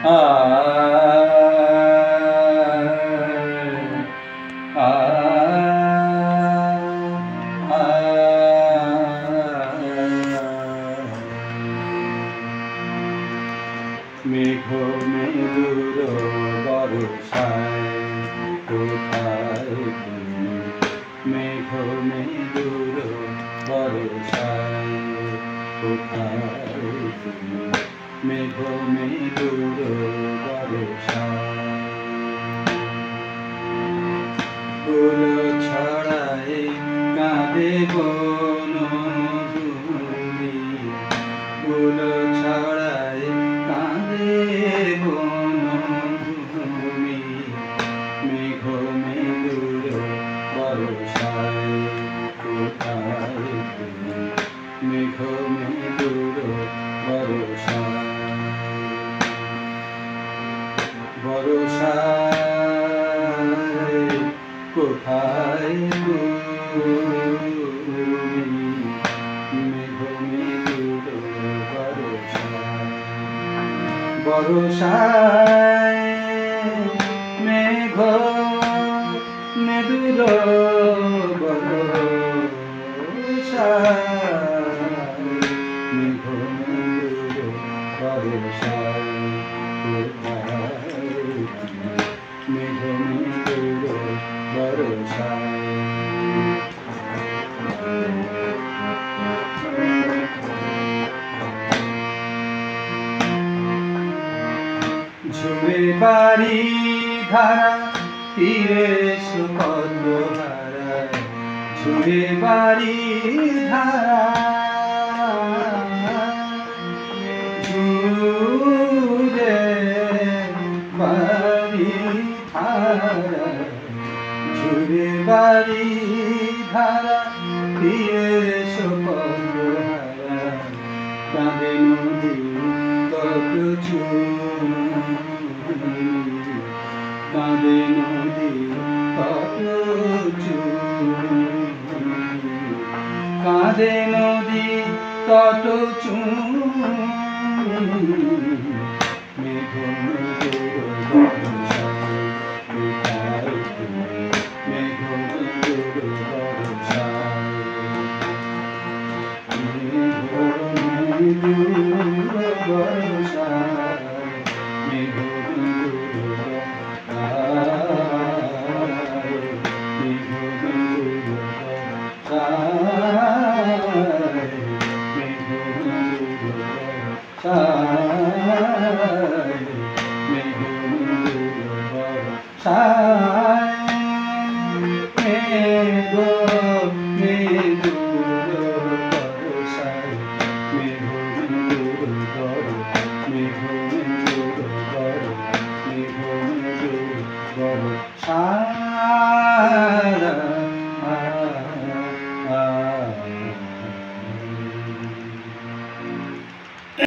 মেঘ মেঘুর বর্ষায় কোথায় তুমি? মেঘ মেঘুর বর্ষায় কোথায় তুমি? মেঘ মেঘুর বর্ষায় ফুল ছড়ায় কাঁদে বনভূমি, ফুল ছড়ায় কাঁদে বনভূমি। মেঘ মেঘুর বর্ষায় কোথায় তুমি? মেঘ মেঘুর বর্ষায় বর্ষায় কোথায় তুমি? মেঘ মেঘুর বর্ষায় বর্ষায় মেঘ মেঘুর বর্ষায় মেঘ মেঘুর বর্ষায় কোথায় তুমি? মেঘ মেঘুর বর্ষায় ঝুমে বাড়ি ধারা তীরে সুপদ হারা, ঝুমে বাড়ি ধারা ঝুরে বাড়ি ধারা, ঝুরে বাড়ি ধারা তীরে সুপদ হারা। কাঁদে নদী তত কাঁদে নদী তত কাঁদে নদী তত মেঘ মেঘুর বর্ষায় কোথায় তুমি? মেঘ মেঘুর বর্ষায় মেঘ মেঘুর বর্ষায় মেঘ মেঘুর মেঘ মেঘুর মেঘ মেঘুর মেঘ মেঘুর মেঘ